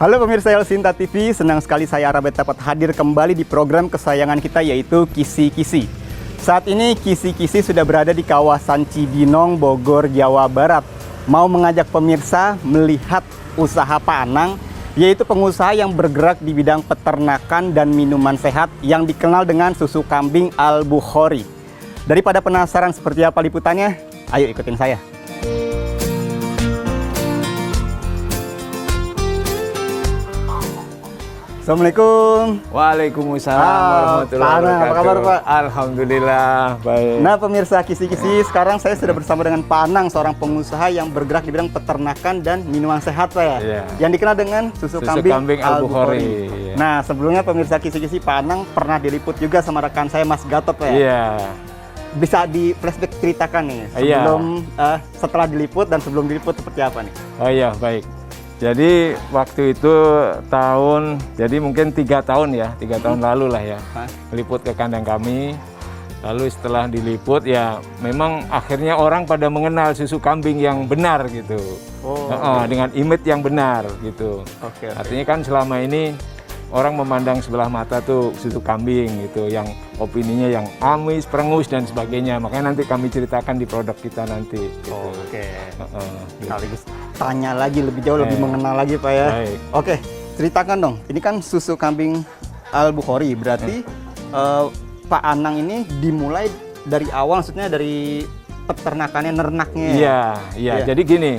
Halo pemirsa Elsinta TV, senang sekali saya Arabet dapat hadir kembali di program kesayangan kita yaitu Kisi-Kisi. Saat ini Kisi-Kisi sudah berada di kawasan Cibinong, Bogor, Jawa Barat. Mau mengajak pemirsa melihat usaha Pak Anang, yaitu pengusaha yang bergerak di bidang peternakan dan minuman sehat yang dikenal dengan susu kambing Al-Bukhari. Daripada penasaran seperti apa liputannya, ayo ikutin saya. Assalamualaikum. Waalaikumsalam warahmatullahi wabarakatuh. Apa kabar Pak? Alhamdulillah baik. Nah pemirsa Kisi-Kisi, sekarang saya sudah bersama dengan Pak Anang, seorang pengusaha yang bergerak di bidang peternakan dan minuman sehat Pak ya. Iya. Yang dikenal dengan susu kambing Al-Bukhari. Iya. Nah sebelumnya pemirsa Kisi-Kisi, Pak Anang pernah diliput juga sama rekan saya Mas Gatot Pak ya. Iya. Bisa di flashback ceritakan nih sebelum setelah diliput dan sebelum diliput seperti apa nih? Oh iya baik. Jadi waktu itu jadi mungkin 3 tahun ya, 3 tahun lalu lah ya, meliput ke kandang kami. Lalu setelah diliput ya memang akhirnya orang pada mengenal susu kambing yang benar gitu. Dengan image yang benar gitu. Artinya kan selama ini orang memandang sebelah mata tuh susu kambing gitu, yang opininya yang amis, perengus dan sebagainya. Makanya nanti kami ceritakan di produk kita nanti. Gitu. Sekaligus tanya lagi lebih jauh, lebih mengenal lagi Pak ya. Baik. Ceritakan dong. Ini kan susu kambing Al-Bukhari, berarti Pak Anang ini dimulai dari awal, maksudnya dari peternakannya, nernaknya. Iya. Jadi gini,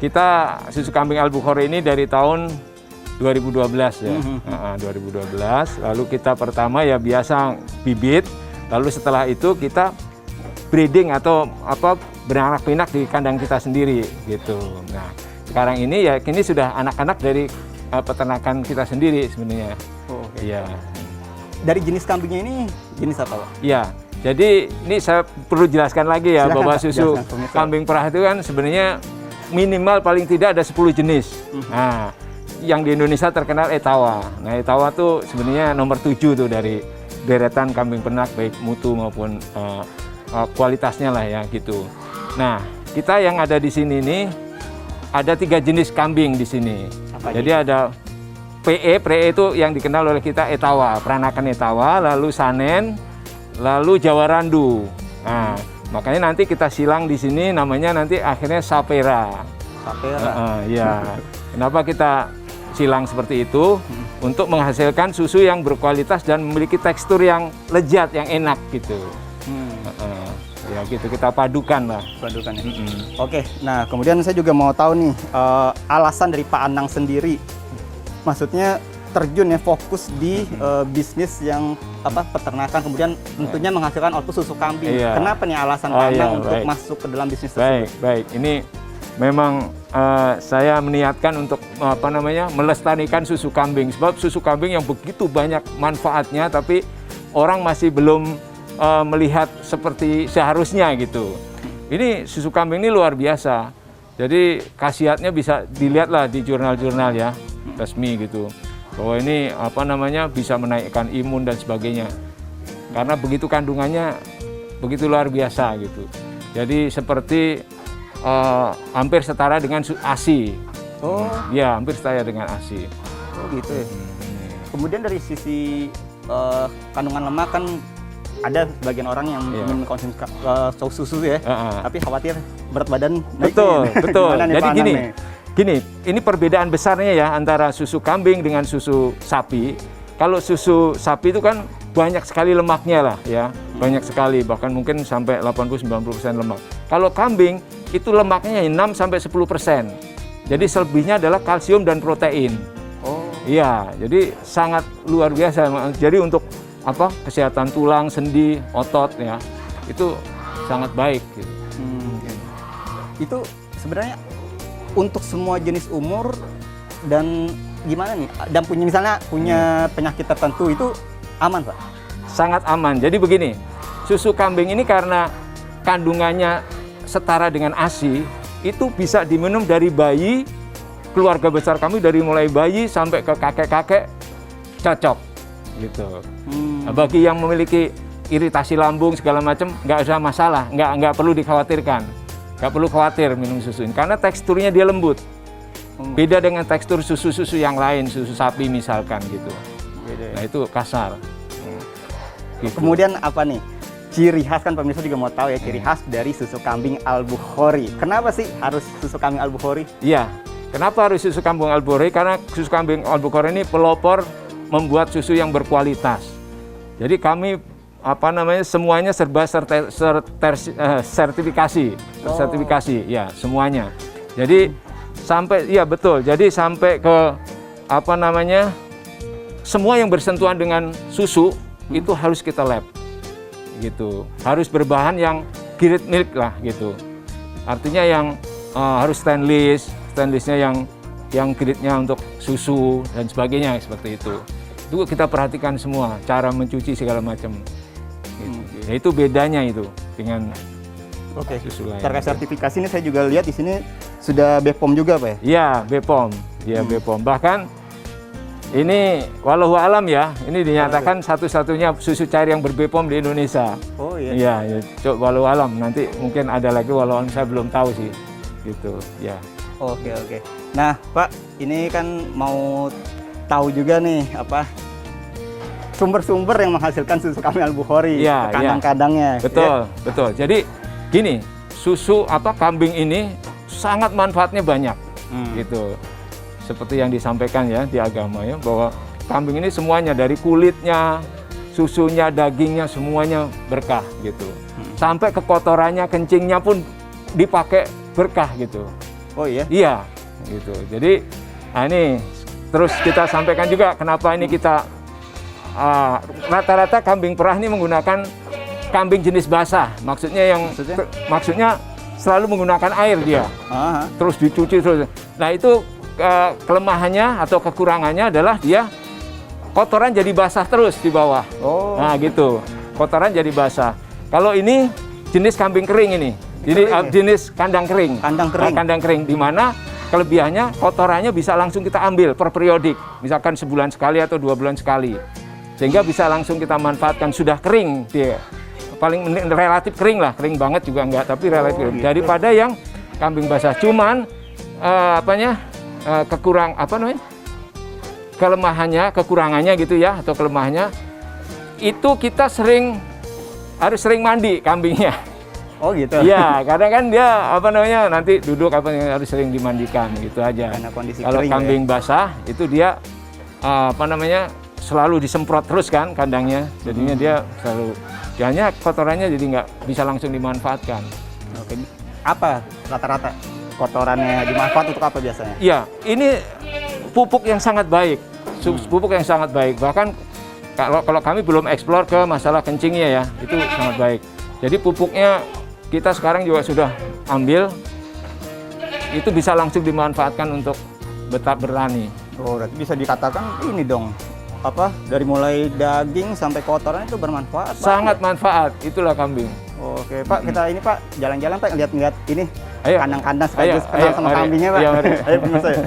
kita susu kambing Al-Bukhari ini dari tahun 2012 ya. 2012. Lalu kita pertama ya biasa bibit, lalu setelah itu kita breeding atau beranak pinak di kandang kita sendiri gitu. Nah, sekarang ini ya kini sudah anak-anak dari peternakan kita sendiri sebenarnya. Iya. Dari jenis kambingnya ini jenis apa, Pak? Iya. Jadi ini saya perlu jelaskan lagi ya. Silakan, bahwa susu kambing perah itu kan sebenarnya minimal paling tidak ada 10 jenis. Nah, yang di Indonesia terkenal Etawa. Nah, Etawa tuh sebenarnya nomor 7 tuh dari deretan kambing pernak baik mutu maupun kualitasnya lah ya gitu. Nah, kita yang ada di sini nih ada 3 jenis kambing di sini. Jadi ada PE itu yang dikenal oleh kita Etawa, peranakan Etawa, lalu Sanen, lalu Jawa Randu. Nah, makanya nanti kita silang di sini namanya nanti akhirnya Sapera. Ya. Kenapa kita silang seperti itu? Untuk menghasilkan susu yang berkualitas dan memiliki tekstur yang lezat, yang enak gitu. Ya gitu, kita padukan lah. Padukan ya. Oke, nah kemudian saya juga mau tahu nih alasan dari Pak Anang sendiri, maksudnya terjun ya fokus di bisnis yang peternakan, kemudian tentunya menghasilkan output susu kambing. Kenapa nih alasan Pak Anang untuk masuk ke dalam bisnis tersebut? Baik. Ini memang saya meniatkan untuk melestarikan susu kambing, sebab susu kambing yang begitu banyak manfaatnya tapi orang masih belum melihat seperti seharusnya gitu. Ini susu kambing ini luar biasa. Jadi khasiatnya bisa dilihatlah di jurnal-jurnal ya resmi gitu. Bahwa ini bisa menaikkan imun dan sebagainya. Karena begitu kandungannya begitu luar biasa gitu. Jadi seperti hampir setara dengan ASI. Ya, hampir setara dengan ASI. Gitu ya. Kemudian dari sisi kandungan lemak kan ada sebagian orang yang ingin mengkonsumsi susu ya, tapi khawatir berat badan naik. Betul. Jadi gini, ini perbedaan besarnya ya antara susu kambing dengan susu sapi. Kalau susu sapi itu kan banyak sekali lemaknya lah ya, banyak sekali, bahkan mungkin sampai 80-90% lemak. Kalau kambing itu lemaknya 6-10%. Jadi selebihnya adalah kalsium dan protein. Iya, jadi sangat luar biasa. Jadi untuk kesehatan tulang, sendi, otot ya, itu sangat baik. Gitu. Itu sebenarnya untuk semua jenis umur dan gimana nih? Dan punya penyakit tertentu itu aman Pak? Sangat aman. Jadi begini, susu kambing ini karena kandungannya setara dengan ASI, itu bisa diminum dari bayi, keluarga besar kami dari mulai bayi sampai ke kakek-kakek cocok gitu. Bagi yang memiliki iritasi lambung segala macam nggak usah masalah, nggak perlu dikhawatirkan, nggak perlu khawatir minum susu ini karena teksturnya dia lembut. Beda dengan tekstur susu-susu yang lain, susu sapi misalkan gitu. Beda ya. Nah itu kasar. Gitu. Kemudian apa nih? Ciri khas, kan pemirsa juga mau tahu ya, ciri khas dari susu kambing Al-Bukhori. Kenapa sih harus susu kambing Al-Bukhori? Iya, kenapa harus susu kambing Al-Bukhori? Karena susu kambing Al-Bukhori ini pelopor membuat susu yang berkualitas. Jadi kami semuanya serba sertifikasi, sertifikasi, ya semuanya. Jadi sampai, iya betul. Jadi sampai ke semua yang bersentuhan dengan susu itu harus kita lab. Gitu, harus berbahan yang grade milk lah gitu. Artinya yang harus stainlessnya yang grade-nya untuk susu dan sebagainya seperti itu. Itu kita perhatikan semua, cara mencuci segala macam. Gitu. Ya, itu bedanya itu dengan susu lain. Terkait sertifikasi ini saya juga lihat di sini sudah BPOM juga, Pak ya? Iya, BPOM. Ya, BPOM. Bahkan ini walau alam ya, ini dinyatakan satu-satunya susu cair yang ber-BPOM di Indonesia. Oh iya. Iya, ya, coba walau alam. Nanti mungkin ada lagi walau alam, saya belum tahu sih. Gitu, ya. Oke. Nah, Pak, ini kan mau tahu juga nih sumber-sumber yang menghasilkan susu kambing Al-Bukhori, Iya, kandang-kandangnya. Betul. Jadi gini, susu kambing ini sangat manfaatnya banyak. Gitu. Seperti yang disampaikan ya di agama ya, bahwa kambing ini semuanya dari kulitnya, susunya, dagingnya semuanya berkah gitu. Sampai ke kotorannya, kencingnya pun dipakai berkah gitu. Oh iya? Iya, gitu. Jadi ini terus kita sampaikan juga kenapa ini kita rata-rata kambing perah ini menggunakan kambing jenis basah. Maksudnya selalu menggunakan air dia. Terus dicuci terus. Nah, itu kelemahannya atau kekurangannya adalah dia kotoran jadi basah terus di bawah. Nah gitu, kotoran jadi basah. Kalau ini jenis kambing kering ini, jenis kandang kering. Kandang kering, di mana kelebihannya kotorannya bisa langsung kita ambil per periodik, misalkan sebulan sekali atau 2 bulan sekali, sehingga bisa langsung kita manfaatkan. Sudah kering dia, paling relatif kering lah, kering banget juga enggak, tapi relatif kering. Gitu. Daripada yang kambing basah. Cuman kekurangannya gitu ya, atau kelemahannya itu kita harus sering mandi kambingnya. Oh gitu. Iya, kadang kan dia nanti duduk harus sering dimandikan gitu aja. Karena kondisi kalau kering kambing basah itu dia selalu disemprot terus kan kandangnya, jadinya dia selalu hanya kotorannya jadi nggak bisa langsung dimanfaatkan. Oke. Apa rata-rata kotorannya dimanfaat untuk apa biasanya? Iya, ini pupuk yang sangat baik, pupuk yang sangat baik. Bahkan kalau kami belum eksplor ke masalah kencingnya ya, itu sangat baik. Jadi pupuknya kita sekarang juga sudah ambil, itu bisa langsung dimanfaatkan untuk bertani. Oh, berarti bisa dikatakan ini dong, dari mulai daging sampai kotoran itu bermanfaat. Sangat manfaat, itulah kambing. Oke, Pak, kita ini Pak jalan-jalan Pak, lihat ini. Ayo. Kandang-kandang sekaligus kenal sama mari. kambingnya, Pak. Iya, mari. Ayo pemirsa ya.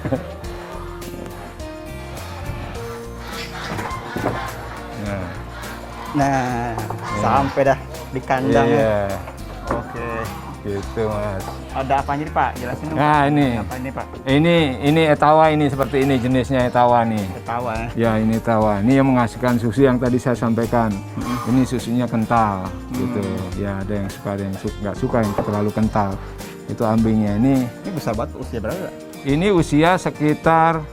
Nah, sampai dah di kandangnya. Iya. Oke. Gitu, Mas. Ada apa nih, Pak? Jelasin dong. Nah, ini. Apa ini, Pak? Ini etawa ini seperti ini jenisnya etawa nih. Ketawa ya. Ya, ini etawa. Ini yang menghasilkan susu yang tadi saya sampaikan. Ini susunya kental gitu. Ya, ada yang suka, ada yang nggak suka yang terlalu kental. Itu ambingnya ini. Ini besar banget, usia berapa? Ini usia sekitar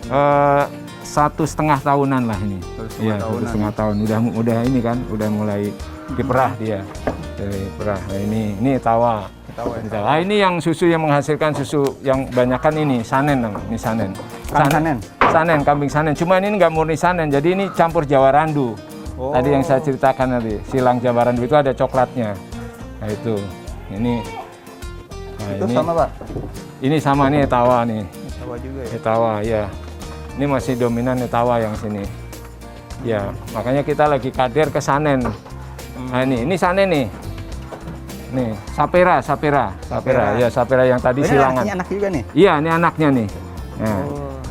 1,5 tahunan lah ini. 1,5 tahun. Udah ini kan, udah mulai diperah dia. Dari perah. Nah, ini etawa. Nah, ini yang susu yang menghasilkan susu yang banyakan ini sanen, ini sanen. Sanen, kambing sanen. Cuma ini nggak murni sanen, jadi ini campur Jawa Randu. Tadi yang saya ceritakan tadi, silang Jawa Randu itu ada coklatnya. Nah itu, ini. Nah, itu ini, sama Pak? Ini sama nih etawa nih. Etawa juga ya? Etawa ya. Ini masih dominan etawa yang sini. Ya, makanya kita lagi kader ke sanen. Nah ini sanen nih. Nih, sapera. Ya, sapera yang tadi silangan. Ini anak juga nih? Iya, ini anaknya nih. Nah,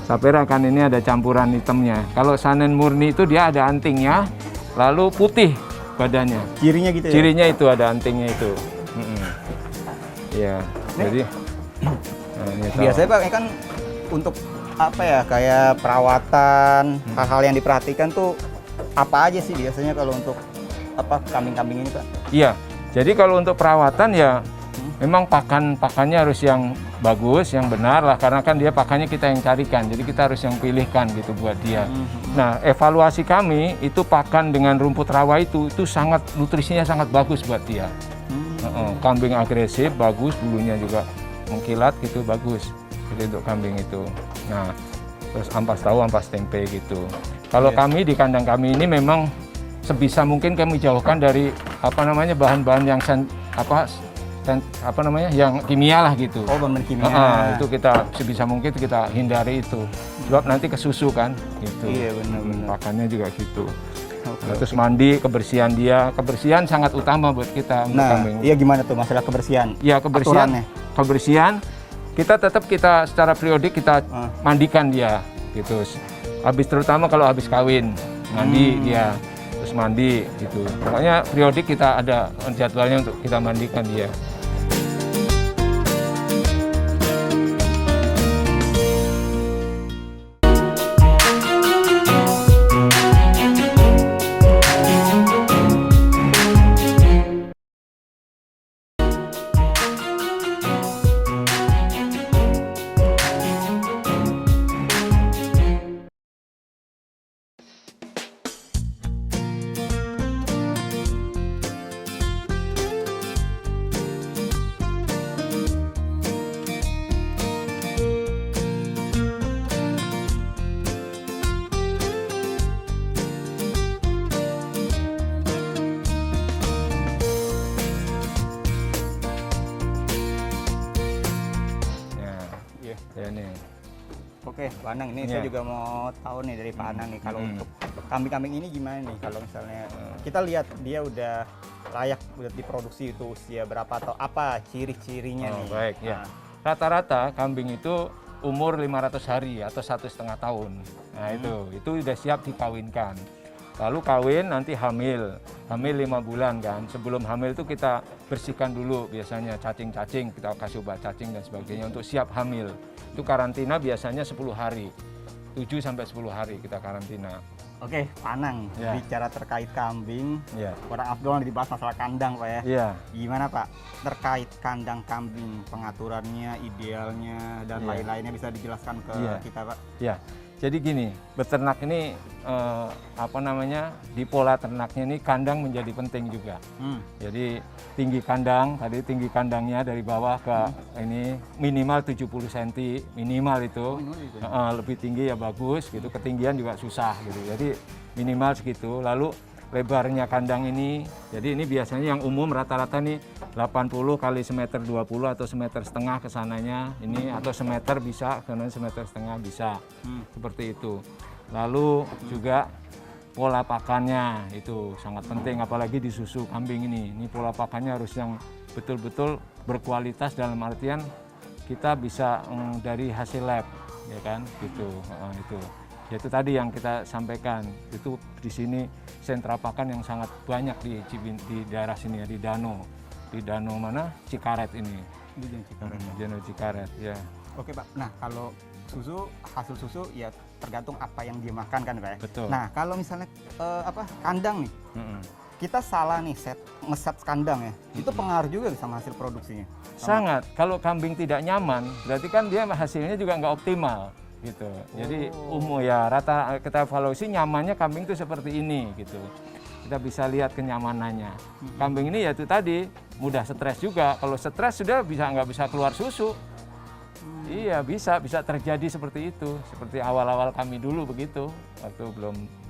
sapera kan ini ada campuran hitamnya. Kalau sanen murni itu dia ada antingnya, lalu putih badannya. Cirinya gitu ya? Cirinya itu ada antingnya itu. Iya, jadi biasanya Pak, kan untuk apa ya, kayak perawatan, hal-hal yang diperhatikan tuh apa aja sih biasanya kalau untuk apa kambing-kambing ini Pak? Iya, jadi kalau untuk perawatan ya memang pakannya harus yang bagus, yang benar lah, karena kan dia pakannya kita yang carikan, jadi kita harus yang pilihkan gitu buat dia. Nah, evaluasi kami itu pakan dengan rumput rawa itu sangat nutrisinya sangat bagus buat dia. Kambing agresif bagus, bulunya juga mengkilat gitu bagus. Jadi untuk kambing itu. Nah, terus ampas tahu, ampas tempe gitu. Kalau kami di kandang kami ini memang sebisa mungkin kami jauhkan dari apa namanya bahan-bahan yang yang kimia lah gitu. Oh, bahan kimia. Itu kita sebisa mungkin kita hindari itu. Sebab nanti ke susu kan gitu. Iya, benar-benar. Pakannya juga gitu. Terus mandi, kebersihan sangat utama buat kita untuk Nah, kambing. iya gimana tuh masalah kebersihan? Ya, kebersihan kita tetap secara periodik kita mandikan dia gitu. Terutama kalau habis kawin, mandi dia, terus mandi gitu. Pokoknya periodik kita ada jadwalnya untuk kita mandikan dia. Ya nih. Oke, Pak Anang, ini saya juga mau tahu nih dari Pak Anang nih, kalau untuk kambing-kambing ini gimana nih kalau misalnya kita lihat dia udah layak udah diproduksi itu usia berapa atau apa ciri-cirinya nih? Baik, ya. Rata-rata kambing itu umur 500 hari atau 1,5 tahun. Nah, itu udah siap dikawinkan. Lalu kawin nanti hamil 5 bulan kan. Sebelum hamil itu kita bersihkan dulu biasanya cacing-cacing, kita kasih obat cacing dan sebagainya untuk siap hamil. Itu karantina biasanya 10 hari, 7 sampai 10 hari kita karantina. Oke, Pak Anang, bicara terkait kambing, orang Afdol dibahas masalah kandang Pak ya. Iya. Gimana Pak terkait kandang kambing, pengaturannya, idealnya dan lain-lainnya bisa dijelaskan ke kita Pak? Iya. Jadi gini, beternak ini di pola ternaknya ini kandang menjadi penting juga. Jadi tinggi kandangnya dari bawah ke ini minimal 70 cm minimal itu. Lebih tinggi ya bagus gitu, ketinggian juga susah gitu. Jadi minimal segitu. Lalu lebarnya kandang ini, jadi ini biasanya yang umum rata-rata nih 80 kali 1,20 m atau 1,5 m kesananya ini, atau 1 meter bisa, karena 1,5 m bisa, seperti itu. Lalu juga pola pakannya itu sangat penting, apalagi di susu kambing ini pola pakannya harus yang betul-betul berkualitas, dalam artian kita bisa dari hasil lab, ya kan, gitu. Itu. Yaitu tadi yang kita sampaikan, itu di sini sentra pakan yang sangat banyak di daerah sini ya, di Danau mana? Cikaret ini. Di Cikaret. Danau Cikaret, ya. Oke Pak, nah kalau hasil susu ya tergantung apa yang dia makan kan Pak ya? Betul. Nah kalau misalnya kandang nih, kita salah nih ngeset kandang ya, itu pengaruh juga sama hasil produksinya? Sangat, kalau kambing tidak nyaman, berarti kan dia hasilnya juga nggak optimal. Gitu. Jadi rata kita evaluasi nyamannya kambing itu seperti ini gitu. Kita bisa lihat kenyamanan kambing ini, yaitu tadi mudah stres juga. Kalau stres sudah nggak bisa keluar susu. Iya, bisa terjadi seperti itu, seperti awal-awal kami dulu begitu, waktu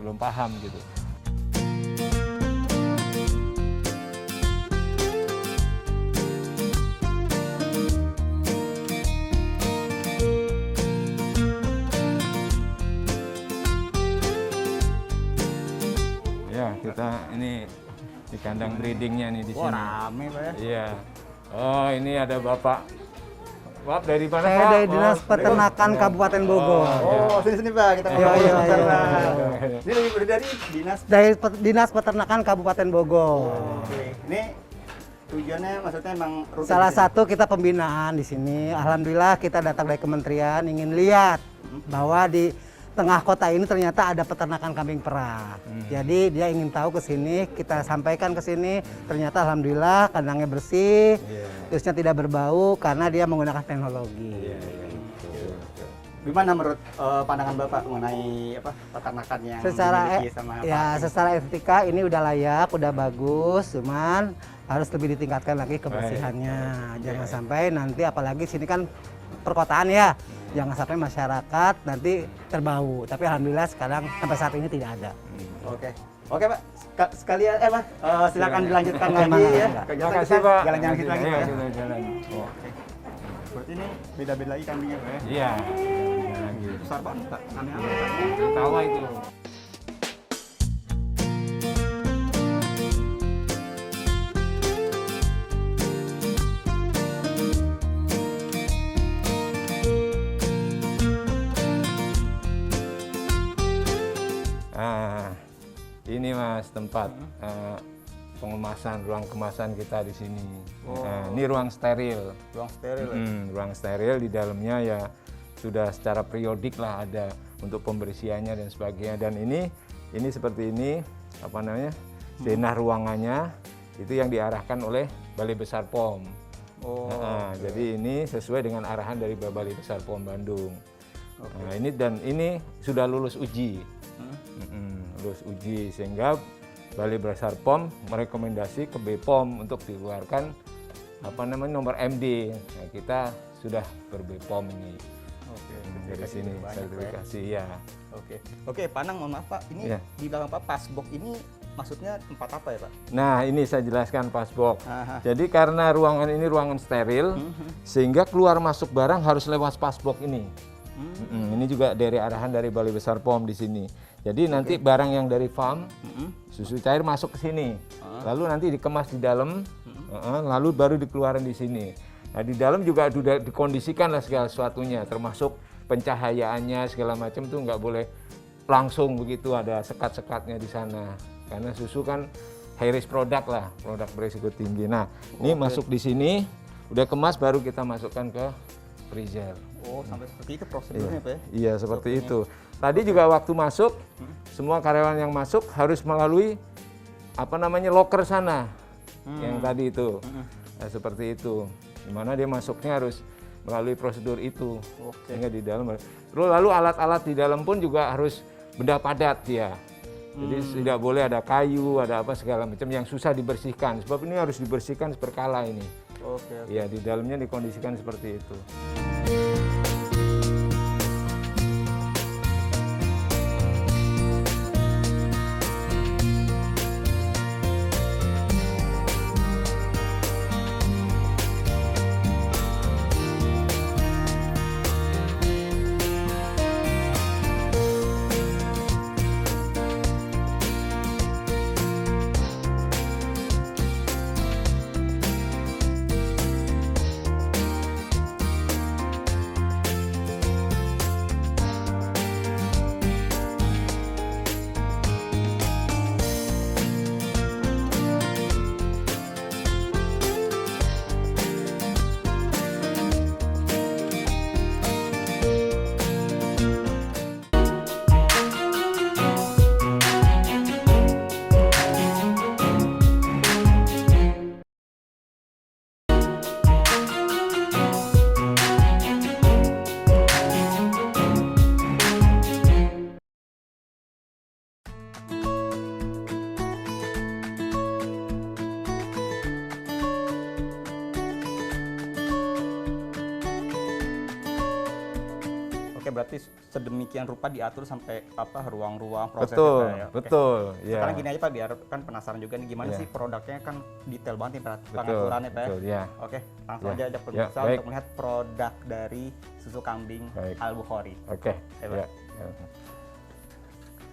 belum paham gitu. Kita ini di kandang breedingnya nih di sini. Rame Pak ya? Iya. Oh, ini ada Bapak. Bapak dari mana Pak? Saya dari Dinas Peternakan Kabupaten Bogor. Oh, sini Pak, kita ngobrol sama. Ini dari Dinas Dinas Peternakan Kabupaten Bogor. Oke. Ini tujuannya maksudnya emang rutin Salah di sini? satu kita pembinaan di sini. Alhamdulillah kita datang dari kementerian ingin lihat bahwa di tengah kota ini ternyata ada peternakan kambing perah. Jadi dia ingin tahu ke sini, kita sampaikan ke sini. Ternyata alhamdulillah kandangnya bersih, terusnya tidak berbau karena dia menggunakan teknologi. Gimana menurut pandangan Bapak mengenai apa peternakan yang dimiliki sama Secara estetika ini udah layak, udah bagus, cuman harus lebih ditingkatkan lagi kebersihannya. Jangan sampai nanti apalagi sini kan perkotaan ya. Jangan sampai masyarakat nanti terbau. Tapi alhamdulillah sekarang sampai saat ini tidak ada. Oke. Oke, Pak. Sekalian Pak, silakan dilanjutkan Oke, lagi Mang. ya. Terima kasih, Pak. Jalan-jalan kita lagi, Ayo, Pak. kita jalan. Oke. Berarti ini beda-beda lagi kambingnya, Pak ya? Iya. Jalan lagi. Besar banget, Pak. Kambing apa, Pak? Tawa itu. Nah, ini Mas tempat pengemasan, ruang kemasan kita di sini. Nah, ini ruang steril. Ruang steril ya? Ruang steril di dalamnya ya sudah secara periodik lah ada untuk pembersihannya dan sebagainya. Dan ini seperti ini apa namanya denah ruangannya itu yang diarahkan oleh Balai Besar POM. Jadi ini sesuai dengan arahan dari Balai Besar POM Bandung. Nah, ini sudah lulus uji. Lulus uji sehingga Balai Besar POM merekomendasi ke BPOM untuk dikeluarkan apa namanya nomor MD. Nah, kita sudah ber-BPOM ini. Oke. Dari sini sertifikasi ya. Oke, Panang, mohon maaf Pak. Ini Ya. di belakang Pak pasbok ini maksudnya tempat apa ya, Pak? Nah, ini saya jelaskan pasbok. Aha. Jadi karena ruangan ini ruangan steril, sehingga keluar masuk barang harus lewat pasbok ini. Ini juga dari arahan dari Balai Besar POM di sini. Jadi nanti barang yang dari farm, susu cair masuk ke sini, lalu nanti dikemas di dalam, lalu baru dikeluarin di sini. Nah di dalam juga sudah dikondisikan lah segala sesuatunya, termasuk pencahayaannya segala macam tuh nggak boleh langsung begitu, ada sekat-sekatnya di sana. Karena susu kan high risk produk lah, produk berisiko tinggi. Nah ini masuk di sini, udah kemas baru kita masukkan ke freezer. Oh, sampai seperti itu prosedurnya, Pak ya? Iya, seperti itu. Tadi juga waktu masuk, semua karyawan yang masuk harus melalui apa namanya loker sana, yang tadi itu. Nah, seperti itu. Dimana dia masuknya harus melalui prosedur itu. Sehingga di dalam. Lalu alat-alat di dalam pun juga harus benda padat ya. Jadi tidak boleh ada kayu, ada apa segala macam yang susah dibersihkan. Sebab ini harus dibersihkan berkala ini. Oke. Iya, di dalamnya dikondisikan seperti itu. Oke, berarti sedemikian rupa diatur sampai apa ruang-ruang prosesnya, Betul, Pak, ya? Oke. betul. Ya. Sekarang gini aja Pak, biar kan penasaran juga nih gimana sih produknya kan detail banget nih Pak, pengaturannya Pak. betul, ya. Oke, langsung Ya. aja ajak Ya, pemirsa baik. untuk melihat produk dari susu kambing Baik. Al-Bukhari. Oke. Ya, Pak. Ya. Ya.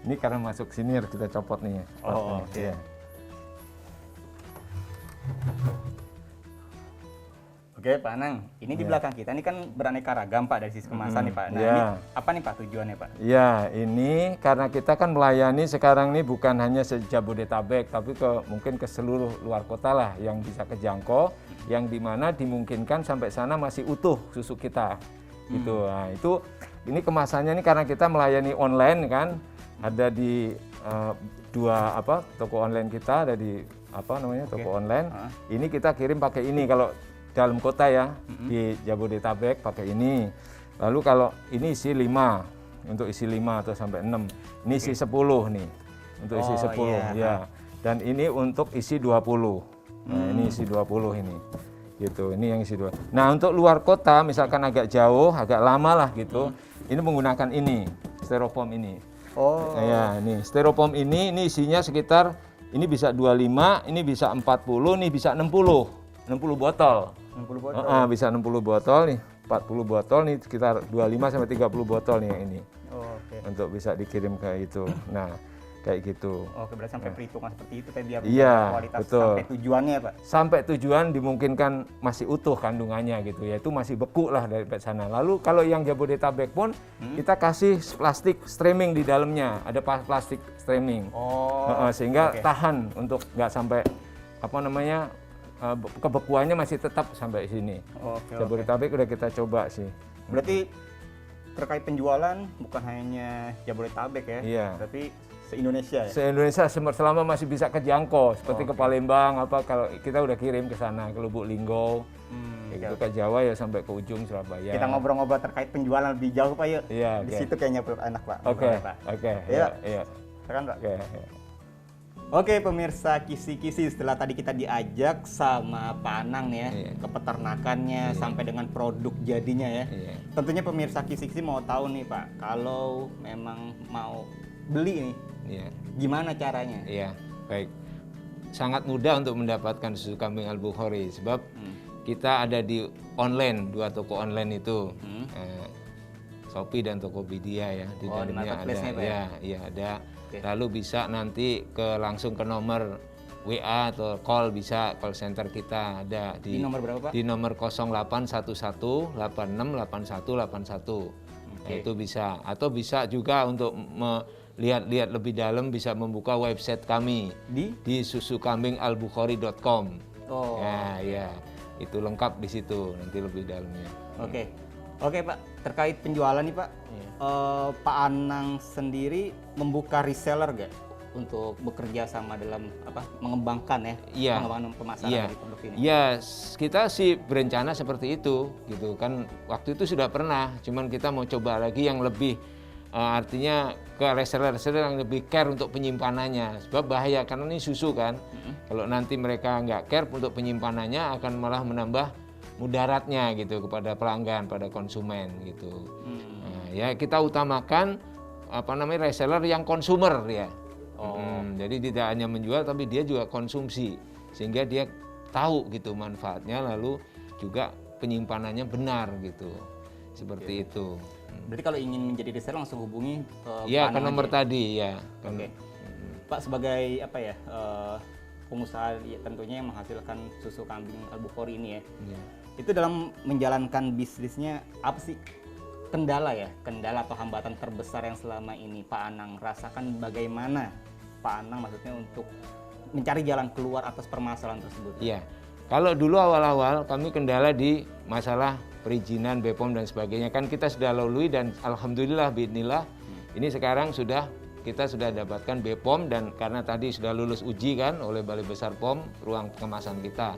Ini karena masuk sini harus kita copot nih ya. Oh, platnya. oke. Ya. Oke Pak Anang, ini di belakang kita ini kan beraneka ragam Pak dari sisi kemasan nih Pak. Nah ya. ini apa nih Pak tujuannya Pak? Ya, ini karena kita kan melayani sekarang ini bukan hanya se-Jabodetabek, tapi mungkin ke seluruh luar kota lah yang bisa kejangkau, yang dimana dimungkinkan sampai sana masih utuh susu kita. Gitu. Nah, ini kemasannya ini karena kita melayani online kan, ada di dua toko online kita, ada di toko online. Ini kita kirim pakai ini kalau dalam kota ya, di Jabodetabek pakai ini. Lalu kalau ini isi 5, untuk isi 5 atau sampai 6. Ini isi 10 nih, untuk isi 10 ya. Dan ini untuk isi 20. Nah, ini isi 20 ini. Gitu, ini yang isi 2. Nah, untuk luar kota misalkan agak jauh, agak lama lah gitu. Ini menggunakan ini, styrofoam ini. Oh. Nah, ya, ini styrofoam ini isinya sekitar ini bisa 25, ini bisa 40, ini bisa 60 botol. 60 botol. Bisa 60 botol nih, 40 botol nih, sekitar 25 sampai 30 botol nih yang ini. Oke. Untuk bisa dikirim ke itu. Nah, kayak gitu. Oke, berarti sampai perhitungan seperti itu Pak biar Iya, kualitas betul. sampai tujuannya Pak. Sampai tujuan dimungkinkan masih utuh kandungannya gitu, yaitu masih beku lah dari sana. Lalu kalau yang Jabodetabek pun kita kasih plastik streaming di dalamnya, ada plastik streaming. Sehingga tahan untuk nggak sampai kebekuannya masih tetap sampai sini. Jabodetabek udah kita coba sih. Berarti terkait penjualan bukan hanya Jabodetabek ya, Iya. tapi se-Indonesia ya. Se-Indonesia selama masih bisa kejangkau, seperti ke Palembang kalau kita udah kirim ke sana, ke Lubuk Linggau, itu ke Jawa ya sampai ke ujung Surabaya. Kita ngobrol-ngobrol terkait penjualan lebih jauh Pak yuk. Iya, Di oke. situ kayaknya enak Pak. Oke. Iya. Iya. Silakan Pak. Oke. Iya. Oke pemirsa kisi-kisi, setelah tadi kita diajak sama Pak Anang nih ya, Iya. ke peternakannya sampai dengan produk jadinya ya. Iya. Tentunya pemirsa kisi-kisi mau tahu nih Pak, kalau memang mau beli nih, Iya. gimana caranya? Iya, baik. Sangat mudah untuk mendapatkan susu kambing Al-Bukhari sebab kita ada di online, 2 toko online itu. Shopee dan Tokopedia ya, di di dalamnya ada. marketplace-nya, Pak, ya? Iya, ada. Oke. Lalu bisa nanti langsung ke nomor WA atau call, bisa call center kita ada Di nomor berapa, Pak? Di nomor 0811 868181. Nah, itu bisa, atau bisa juga untuk lihat-lihat lebih dalam bisa membuka website kami di susukambingalbukhari.com. Oh. Ya, itu lengkap di situ nanti lebih dalamnya. Oke Pak, terkait penjualan nih Pak, Pak Anang sendiri membuka reseller gak untuk bekerja sama dalam mengembangkan Iya. pengembangan pemasaran Iya. dari produk ini? Iya, kita sih berencana seperti itu, gitu kan. Waktu itu sudah pernah, cuman kita mau coba lagi yang lebih, artinya ke reseller-reseller yang lebih care untuk penyimpanannya. Sebab bahaya, karena ini susu kan. Kalau nanti mereka nggak care untuk penyimpanannya, akan malah menambah mudaratnya gitu kepada pelanggan, pada konsumen gitu. Nah, ya kita utamakan reseller yang konsumer ya. Jadi tidak hanya menjual tapi dia juga konsumsi, sehingga dia tahu gitu manfaatnya, lalu juga penyimpanannya benar gitu. Seperti itu. Berarti kalau ingin menjadi reseller langsung hubungi Ya, Pak ke Anang nomor aja. tadi ya. Oke. Pak, sebagai pengusaha tentunya yang menghasilkan susu kambing Al-Bukhari ini ya. Iya. Itu dalam menjalankan bisnisnya apa sih kendala atau hambatan terbesar yang selama ini Pak Anang rasakan? Bagaimana Pak Anang maksudnya untuk mencari jalan keluar atas permasalahan tersebut? Iya. Kalau dulu awal-awal kami kendala di masalah perizinan BPOM dan sebagainya, kan kita sudah lalui dan alhamdulillah biidznillah ini sekarang kita sudah dapatkan BPOM, dan karena tadi sudah lulus uji kan oleh Balai Besar POM ruang pengemasan kita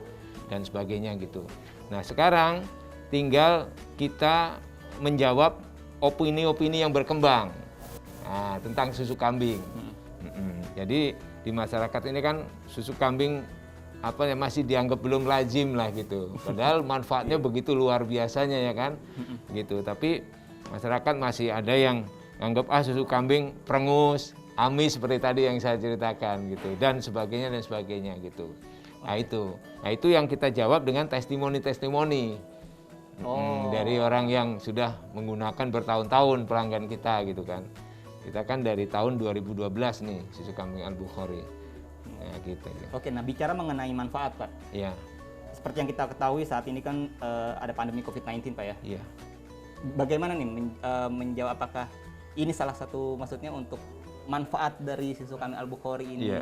dan sebagainya gitu. Nah, sekarang tinggal kita menjawab opini-opini yang berkembang tentang susu kambing. Jadi di masyarakat ini kan susu kambing masih dianggap belum lazim lah gitu. Padahal manfaatnya begitu luar biasanya ya kan. Gitu. Tapi masyarakat masih ada yang anggap susu kambing perengus, amis seperti tadi yang saya ceritakan gitu, dan sebagainya gitu. Nah itu yang kita jawab dengan testimoni-testimoni dari orang yang sudah menggunakan bertahun-tahun, pelanggan kita gitu kan. Kita kan dari tahun 2012 nih susu kambing Al-Bukhari. Nah, gitu. Oke, nah bicara mengenai manfaat Pak. Iya. seperti yang kita ketahui saat ini kan ada pandemi COVID-19 Pak ya. Iya. Bagaimana nih menjawab, apakah ini salah satu maksudnya untuk manfaat dari susu kambing Al-Bukhari ini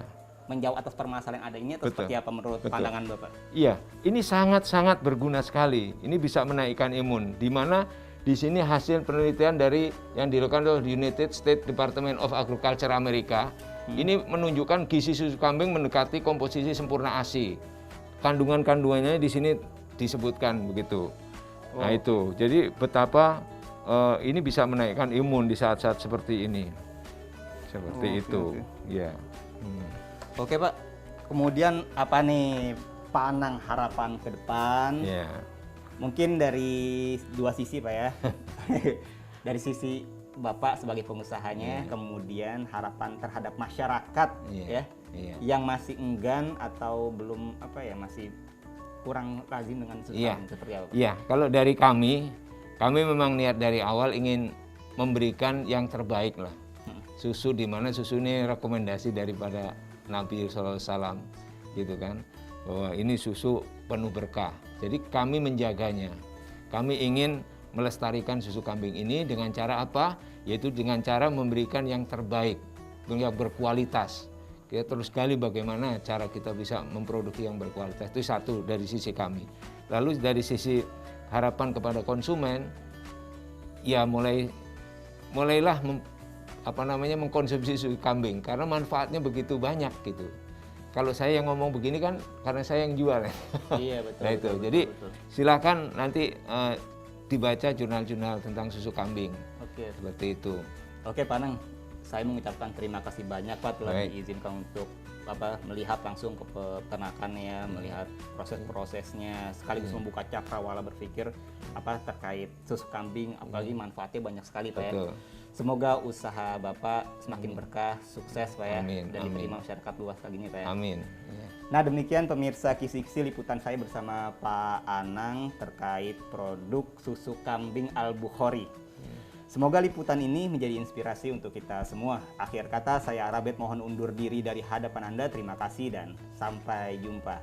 menjawab atas permasalahan yang ada ini, atau seperti apa menurut pandangan Bapak? Iya, ini sangat-sangat berguna sekali. Ini bisa menaikkan imun, di mana di sini hasil penelitian dari yang dilakukan oleh United States Department of Agriculture Amerika, ini menunjukkan gizi susu kambing mendekati komposisi sempurna ASI. Kandungan-kandungannya di sini disebutkan begitu. Nah itu, jadi betapa ini bisa menaikkan imun di saat-saat seperti ini. Seperti itu, ya. Oke Pak, kemudian apa nih Pak Anang harapan ke depan? Ya. Mungkin dari dua sisi Pak ya. Dari sisi Bapak sebagai pengusahanya, kemudian harapan terhadap masyarakat ya, yang masih enggan atau belum masih kurang lazim dengan susu kambing, seperti apa? Iya, kalau dari kami memang niat dari awal ingin memberikan yang terbaik lah. Susu, di mana susu ini rekomendasi daripada Nabi sallallahu alaihi wasallam gitu kan, bahwa ini susu penuh berkah. Jadi kami menjaganya. Kami ingin melestarikan susu kambing ini dengan cara apa? Yaitu dengan cara memberikan yang terbaik, yang berkualitas. Kita terus gali bagaimana cara kita bisa memproduksi yang berkualitas. Itu satu dari sisi kami. Lalu dari sisi harapan kepada konsumen, ya mulailah mengkonsumsi susu kambing, karena manfaatnya begitu banyak gitu. Kalau saya yang ngomong begini kan karena saya yang jual. Iya betul. Nah itu, jadi silakan nanti dibaca jurnal-jurnal tentang susu kambing. Oke. Seperti itu. Oke Pak Anang, saya mengucapkan terima kasih banyak Pak telah diizinkan untuk melihat langsung ke peternakannya, melihat proses-prosesnya, sekaligus membuka cakrawala berpikir terkait susu kambing, apalagi manfaatnya banyak sekali Pak ya. Semoga usaha Bapak semakin berkah, sukses Pak ya, dan diterima masyarakat luas lagi nih Pak ya. Amin. Nah demikian pemirsa Kisi-Kisi liputan saya bersama Pak Anang terkait produk susu kambing Al-Bukhari. Semoga liputan ini menjadi inspirasi untuk kita semua. Akhir kata, saya Arabet mohon undur diri dari hadapan Anda. Terima kasih dan sampai jumpa.